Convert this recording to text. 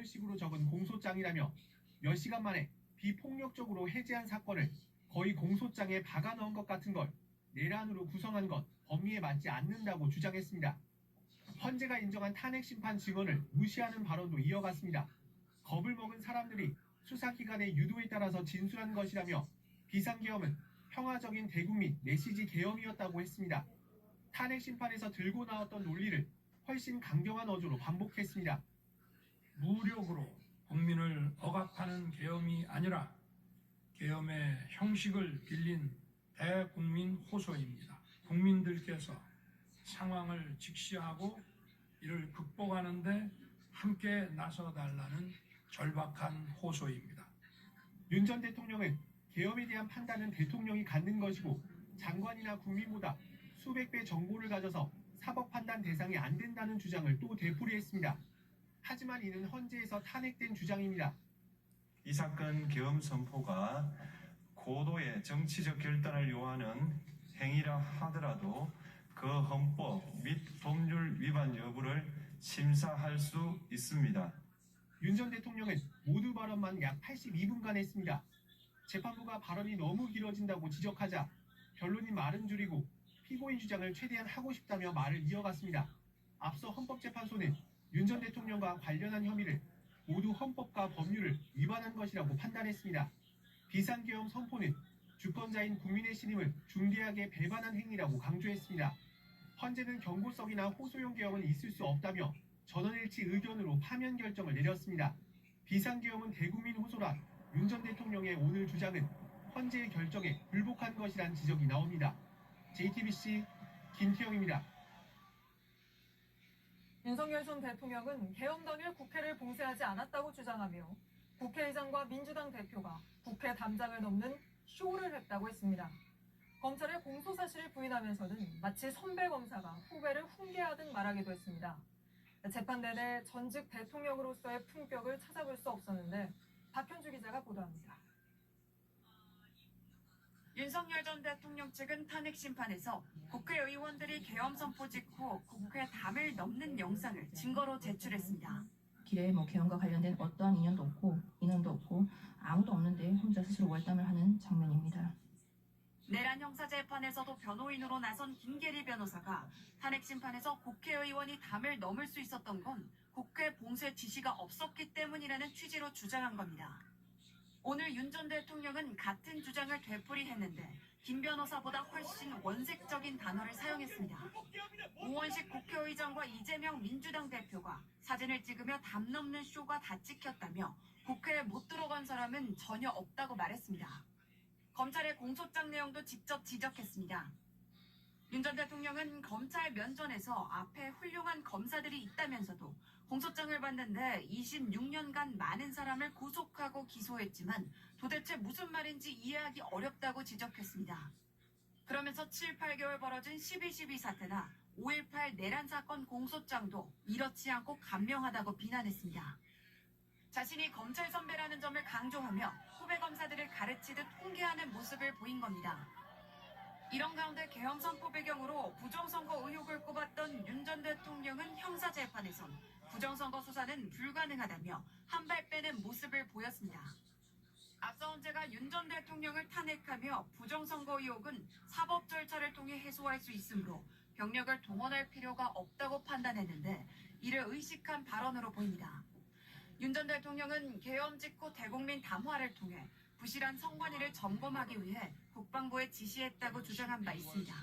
식으로 적은 공소장이라며 몇 시간 만에 비폭력적으로 해제한 사건을 거의 공소장에 박아 넣은 것 같은 걸 내란으로 구성한 것 법리에 맞지 않는다고 주장했습니다. 헌재가 인정한 탄핵 심판 증언을 무시하는 발언도 이어갔습니다. 겁을 먹은 사람들이 수사기관의 유도에 따라서 진술한 것이라며 비상계엄은 평화적인 대국민 메시지 계엄이었다고 했습니다. 탄핵 심판에서 들고 나왔던 논리를 훨씬 강경한 어조로 반복했습니다. 무력으로 국민을 억압하는 계엄이 아니라 계엄의 형식을 빌린 대국민 호소입니다. 국민들께서 상황을 직시하고 이를 극복하는 데 함께 나서달라는 절박한 호소입니다. 윤 전 대통령은 계엄에 대한 판단은 대통령이 갖는 것이고 장관이나 국민보다 수백 배 정보를 가져서 사법 판단 대상이 안 된다는 주장을 또 되풀이했습니다. 하지만 이는 헌재에서 탄핵된 주장입니다. 이 사건 계엄 선포가 고도의 정치적 결단을 요하는 행위라 하더라도 그 헌법 및 법률 위반 여부를 심사할 수 있습니다. 윤 전 대통령은 모두 발언만 약 82분간 했습니다. 재판부가 발언이 너무 길어진다고 지적하자 변론인 말은 줄이고 피고인 주장을 최대한 하고 싶다며 말을 이어갔습니다. 앞서 헌법재판소는 윤 전 대통령과 관련한 혐의를 모두 헌법과 법률을 위반한 것이라고 판단했습니다. 비상계엄 선포는 주권자인 국민의 신임을 중대하게 배반한 행위라고 강조했습니다. 헌재는 경고성이나 호소용 계엄은 있을 수 없다며 전원일치 의견으로 파면 결정을 내렸습니다. 비상계엄은 대국민 호소라 윤 전 대통령의 오늘 주장은 헌재의 결정에 불복한 것이란 지적이 나옵니다. JTBC 김태영입니다. 윤석열 전 대통령은 계엄 당일 국회를 봉쇄하지 않았다고 주장하며 국회의장과 민주당 대표가 국회 담장을 넘는 쇼를 했다고 했습니다. 검찰의 공소사실을 부인하면서는 마치 선배 검사가 후배를 훈계하듯 말하기도 했습니다. 재판 내내 전직 대통령으로서의 품격을 찾아볼 수 없었는데 박현주 기자가 보도합니다. 윤석열 전 대통령 측은 탄핵 심판에서 국회의원들이 계엄 선포 직후 국회 담을 넘는 영상을 증거로 제출했습니다. 길에 계엄과 관련된 어떠한 인연도 없고 인원도 없고 아무도 없는데 혼자 스스로 월담을 하는 장면입니다. 내란 형사 재판에서도 변호인으로 나선 김계리 변호사가 탄핵 심판에서 국회의원이 담을 넘을 수 있었던 건 국회 봉쇄 지시가 없었기 때문이라는 취지로 주장한 겁니다. 오늘 윤 전 대통령은 같은 주장을 되풀이했는데 김 변호사보다 훨씬 원색적인 단어를 사용했습니다. 우원식 국회의장과 이재명 민주당 대표가 사진을 찍으며 담 넘는 쇼가 다 찍혔다며 국회에 못 들어간 사람은 전혀 없다고 말했습니다. 검찰의 공소장 내용도 직접 지적했습니다. 윤 전 대통령은 검찰 면전에서 앞에 훌륭한 검사들이 있다면서도 공소장을 봤는데 26년간 많은 사람을 구속하고 기소했지만 도대체 무슨 말인지 이해하기 어렵다고 지적했습니다. 그러면서 7, 8개월 벌어진 12.12 사태나 5.18 내란 사건 공소장도 이렇지 않고 간명하다고 비난했습니다. 자신이 검찰 선배라는 점을 강조하며 후배 검사들을 가르치듯 훈계하는 모습을 보인 겁니다. 이런 가운데 계엄 선포 배경으로 부정선거 의혹을 꼽았던 윤 전 대통령은 형사재판에선 부정선거 수사는 불가능하다며 한 발 빼는 모습을 보였습니다. 앞서 헌재가 윤 전 대통령을 탄핵하며 부정선거 의혹은 사법 절차를 통해 해소할 수 있으므로 병력을 동원할 필요가 없다고 판단했는데 이를 의식한 발언으로 보입니다. 윤 전 대통령은 계엄 직후 대국민 담화를 통해 부실한 선관위를 점검하기 위해 국방부에 지시했다고 주장한 바 있습니다.